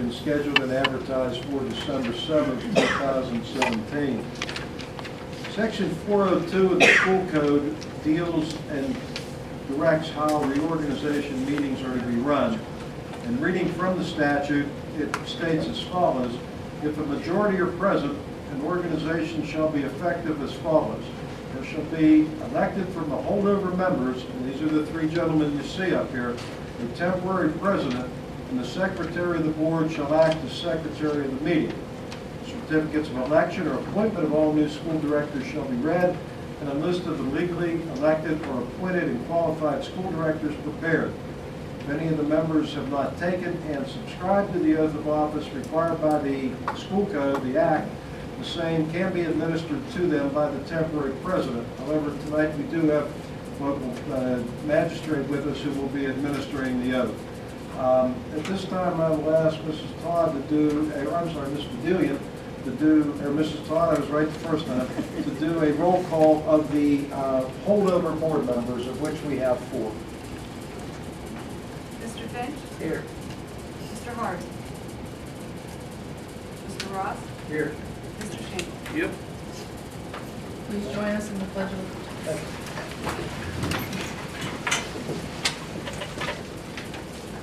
been scheduled and advertised for December 7th, 2017. Section 402 of the school code deals and directs how reorganization meetings are to be run. And reading from the statute, it states as follows: if a majority are present, an organization shall be effective as follows. There shall be elected from the holdover members, and these are the three gentlemen you see up here, a temporary president, and the secretary of the board shall act as secretary of the meeting. Certificates of election or appointment of all new school directors shall be read, and a list of the legally elected or appointed and qualified school directors prepared. If any of the members have not taken and subscribed to the oath of office required by the school code, the act, the same can be administered to them by the temporary president. However, tonight we do have local magistrate with us who will be administering the oath. At this time, I will ask Mrs. Todd to do, I'm sorry, Ms. Bedelia, to do, or Mrs. Todd, I was right the first time, to do a roll call of the holdover board members, of which we have 4. Mr. Finch? Here. Mr. Hart? Mr. Ross? Here. Mr. Shank? Yep. Please join us in the Pledge of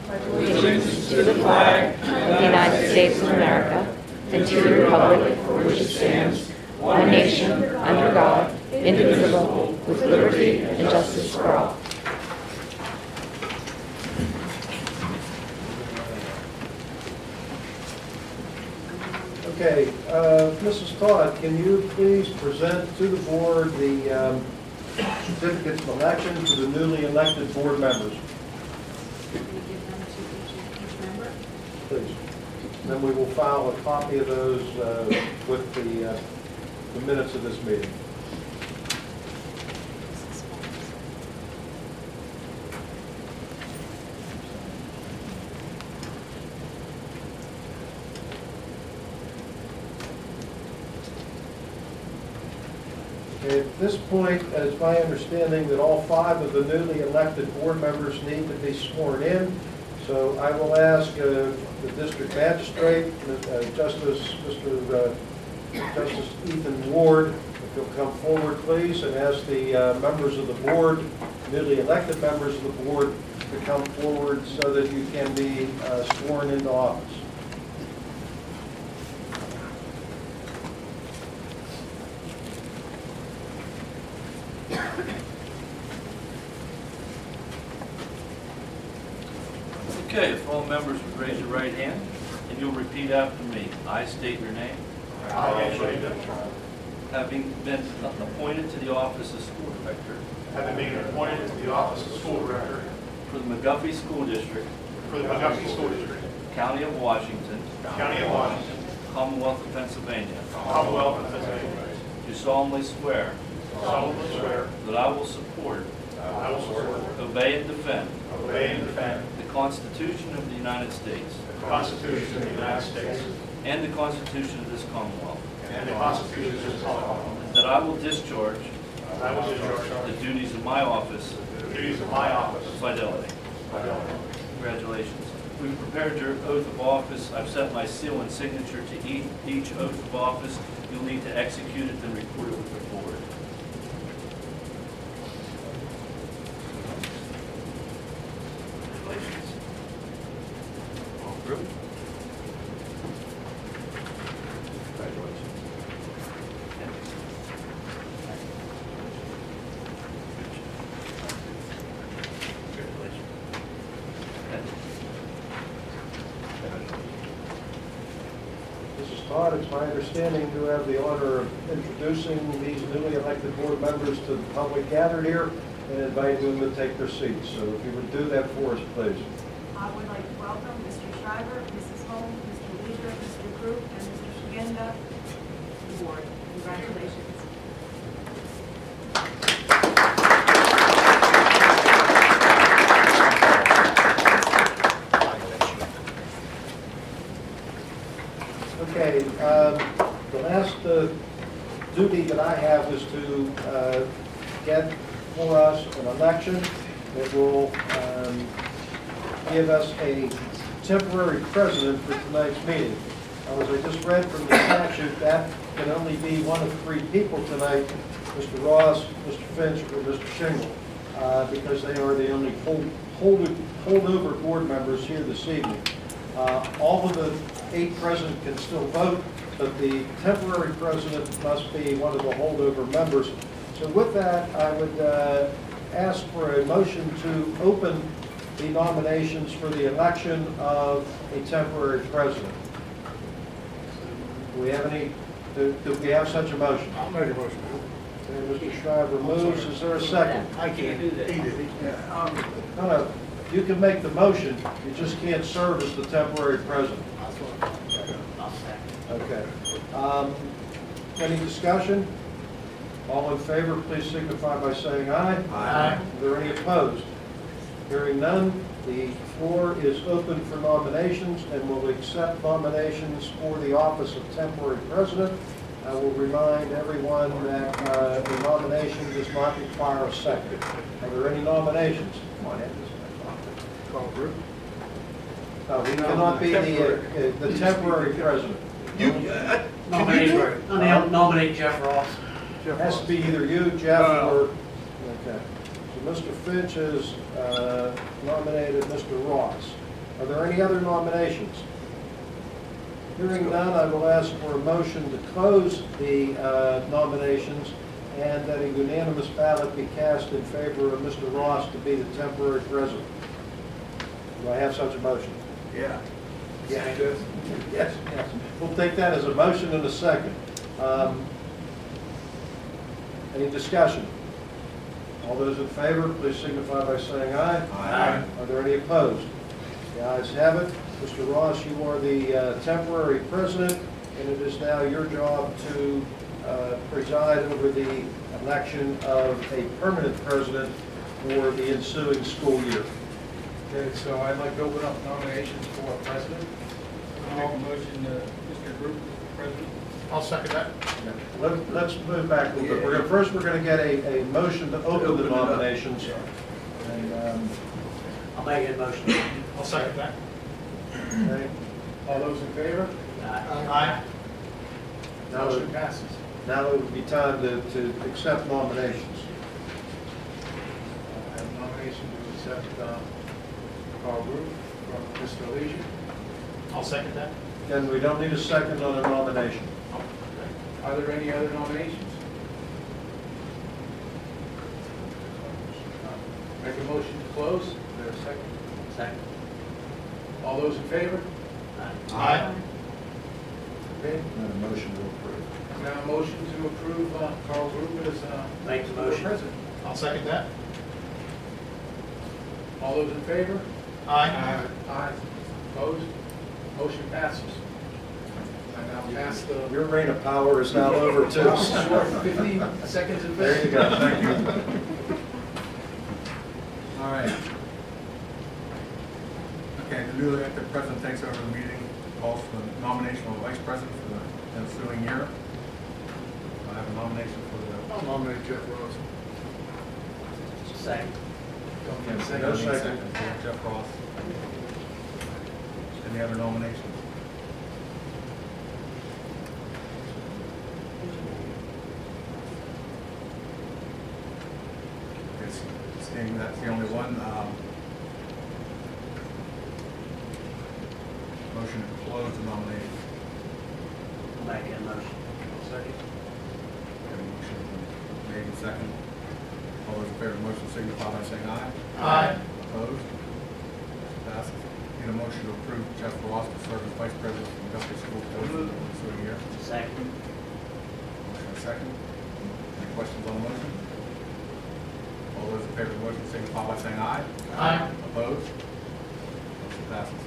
Allegiance to the flag of the United States of America and to the republic for which it stands, one nation, under God, indivisible, with liberty and justice for all. Okay, Mrs. Todd, can you please present to the board the certificates of election to the newly elected board members, Can you give them to each member? please? And then we will file a copy of those with the minutes of this meeting. At this point, it's my understanding that all 5 of the newly elected board members need to be sworn in. So I will ask the district magistrate, Justice Ethan Ward, if he'll come forward, please, and ask the members of the board, newly elected members of the board, to come forward so that you can be sworn into office. Okay, if all members would raise your right hand, and you'll repeat after me. I state your name. Having been appointed to the office of school director Having been appointed to the office of school director for the McGuffey School District, for the McGuffey School District, County of Washington, County of Washington, Commonwealth of Pennsylvania, Commonwealth of Pennsylvania, do solemnly swear solemnly swear that I will support, that I will support, obey, and defend obey, and defend the Constitution of the United States the Constitution of the United States and the Constitution of this Commonwealth, and the Constitution of this Commonwealth. that I will discharge And I will discharge the duties of my office the duties of my office with fidelity. with fidelity. Congratulations. We've prepared your oath of office. I've set my seal and signature to each oath of office. You'll need to execute it and record it with the board. Congratulations. All through. Congratulations. Congratulations. Mrs. Todd, it's my understanding you have the honor of introducing these newly elected board members to the public gathered here and inviting them to take their seats. So if you would do that for us, please. I would like to welcome Mr. Shriver, Mrs. Holmes, Mr. Leader, Mr. Group, and Mr. Shigenda to the board. Congratulations. Okay, the last duty that I have is to get for us an election that will give us a temporary president for tonight's meeting. Now, as I just read from the statute, that can only be one of three people tonight, Mr. Ross, Mr. Finch, or Mr. Shingle, because they are the only holdover board members here this evening. All of the 8 present can still vote, but the temporary president must be one of the holdover members. So with that, I would ask for a motion to open the nominations for the election of a temporary president. Do we have any, do we have such a motion? I'll make a motion. Okay, Mr. Shriver moves. Is there a second? I can't do that. No, you can make the motion, you just can't serve as the temporary president. Okay. Any discussion? All in favor, please signify by saying aye. Aye. Are there any opposed? Hearing none, the floor is open for nominations, and will accept nominations for the office of temporary president. I will remind everyone that the nomination does not require a second. Are there any nominations? Call group. No, we cannot be the temporary president. Nominate Jeff Ross. It has to be either you, Jeff, or, okay. So Mr. Finch has nominated Mr. Ross. Are there any other nominations? Hearing none, I will ask for a motion to close the nominations and that a unanimous ballot be cast in favor of Mr. Ross to be the temporary president. Do I have such a motion? Yeah. Yes. Yes, yes. We'll take that as a motion and a second. Any discussion? All those in favor, please signify by saying aye. Aye. Are there any opposed? The ayes have it. Mr. Ross, you are the temporary president, and it is now your job to preside over the election of a permanent president for the ensuing school year. Okay, so I'd like to open up nominations for president. I'll make a motion, Mr. Group, president. I'll second that. Let's move back a little bit. First, we're going to get a motion to open the nominations. And, I'll make a motion. I'll second that. okay. All those in favor? Aye. Now Motion it passes. now it would be time to accept nominations. I have a nomination to accept Carl Group from Mr. Leisure. I'll second that. Again, we don't need a second on a nomination. Are there any other nominations? Make a motion to close. Is there a second? Second. All those in favor? Aye. Okay. And a motion to approve. Now a motion to approve Carl Group as Make the board motion. president. I'll second that. All those in favor? Aye. Aye. Opposed? Motion passes. I now pass the Your reign of power is now over too. 15 seconds of There you go. Thank you. All right. Okay, the newly elected president takes over the meeting, calls for the nomination of vice president for the ensuing year. I have a nomination for the... I'll nominate Jeff Ross. Second. No second. For Jeff Ross. Any other nominations? Seeing that's the only one, motion to close the nomination. I'll make a motion. second. Have a motion made and second. All those in favor of the motion signify by saying aye. Aye. Opposed? Motion passes. Need a motion to approve Jeff Ross to serve as vice president of the Guthrie School Board for the ensuing year. Second. Motion and second. Any questions on the motion? All those in favor of the motion signify by saying aye. Aye. Opposed? Motion passes.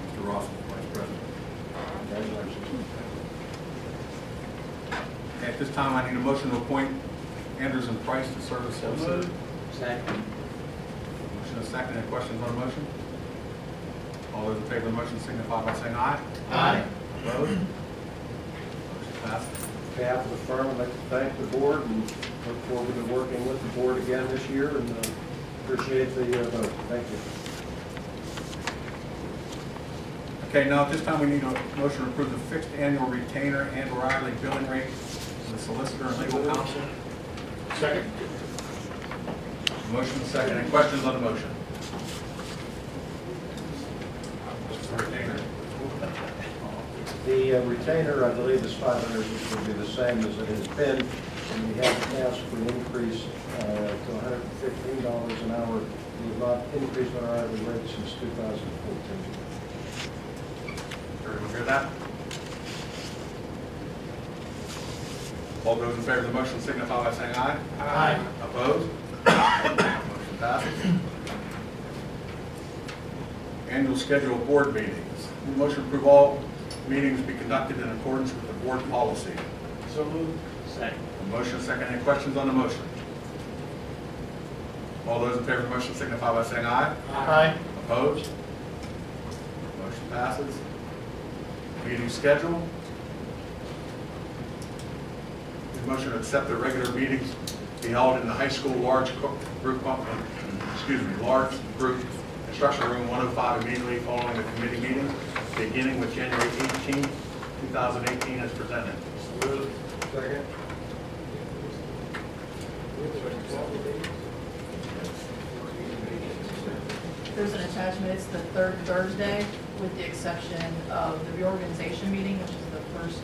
Mr. Ross is vice president. Congratulations. Okay, at this time, I need a motion to appoint Andrews and Price to serve as solicitor. Second. Motion and second. Any questions on the motion? All those in favor of the motion signify by saying aye. Aye. Opposed? Motion passes. On behalf of the firm, I'd like to thank the board and look forward to working with the board again this year, and appreciate the vote. Thank you. Okay, now at this time, we need a motion to approve the fixed annual retainer and hourly billing rate for the solicitor and legal counsel. Second. Motion second. Any questions on the motion? Retainer. The retainer, I believe, is 500, which will be the same as it has been, and we have asked for an increase to $115 an hour. We have not increased our hourly rate since 2014. Everyone hear that? All those in favor of the motion signify by saying aye. Aye. Opposed? Motion passes. Annual schedule of board meetings. Motion to approve all meetings be conducted in accordance with the board policy. So moved. Second. Motion second. Any questions on the motion? All those in favor of the motion signify by saying aye. Aye. Opposed? Motion passes. Meeting schedule. Motion to accept the regular meetings be held in the high school large group instruction room 105 immediately following the committee meeting, beginning with January 18, 2018 as presented. Second. There's an attachment, it's the third Thursday, with the exception of the reorganization meeting, which is the first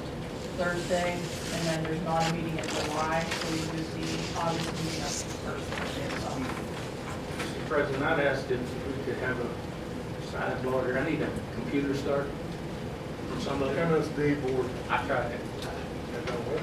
Thursday, and then there's not a meeting in July, so we do the August meeting up the first Thursday as well. Mr. President, I'd asked if we could have a side logger. I need a computer start from somebody. MSD board. I tried it. That don't work.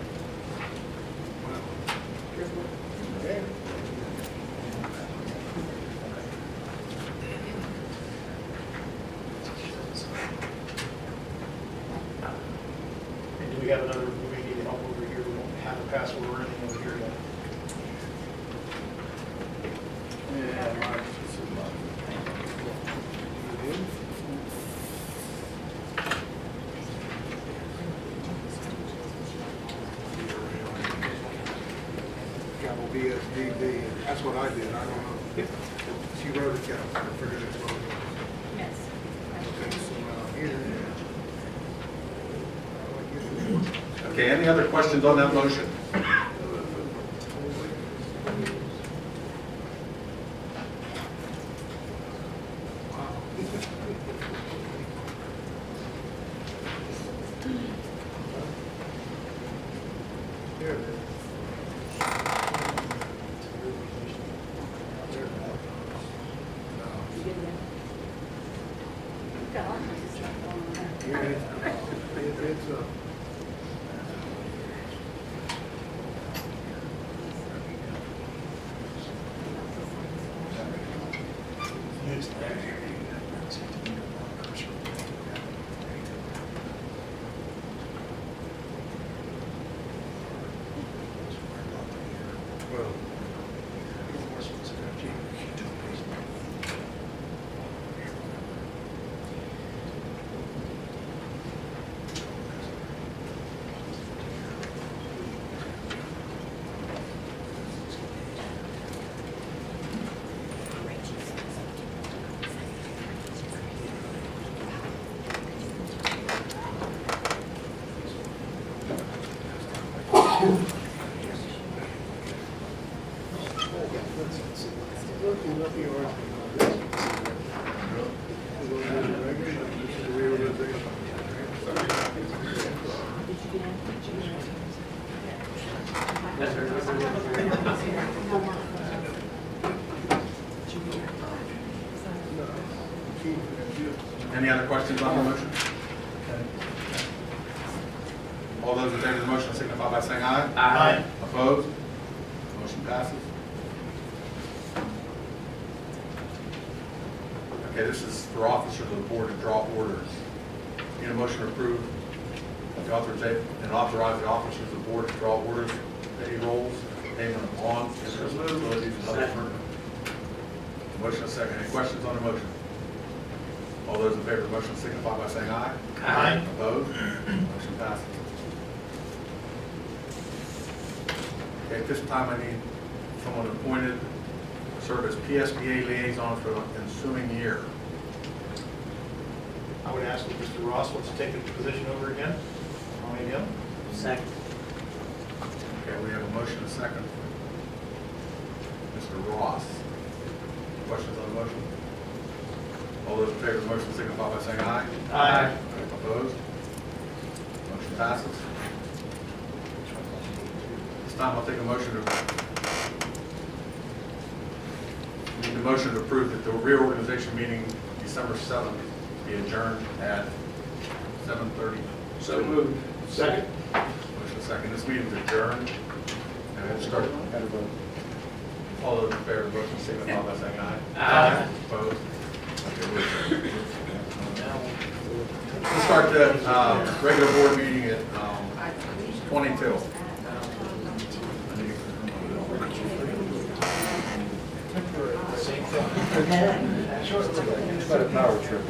And do we have another, we may need help over here, we won't have a password or anything over here yet. Capital BSDD, that's what I did, I don't know. She wrote it down, I figured it's what it was. Yes. Okay, so now here. Okay, any other questions on that motion? There it is. Here it is. It's well. Yes, sir. Any other questions on the motion? All those in favor of the motion signify by saying aye. Aye. Opposed? Motion passes. Okay, this is for officers of the board to draw orders. Need a motion to approve the authorization and authorize the officers of the board to draw orders, payrolls, payment of bonds, interest, utilities, and other pertinent. Motion is second. Any questions on the motion? All those in favor of the motion signify by saying aye. Aye. Opposed? Motion passes. Okay, at this time, I need someone appointed to serve as PSBA liaison for the ensuing year. I would ask if Mr. Ross wants to take the position over again. Nominate him. Second. Okay, we have a motion and a second. Mr. Ross. Questions on the motion? All those in favor of the motion signify by saying aye. Aye. Opposed? Motion passes. This time I'll take a motion to, need a motion to approve that the reorganization meeting December 7th be adjourned at 7:30. So moved. Second. Motion second. This meeting is adjourned. And we'll start. All those in favor of the motion signify by saying aye. Aye. Opposed? Okay, we're adjourned. We'll start the regular board meeting at 22. It's about a power trip.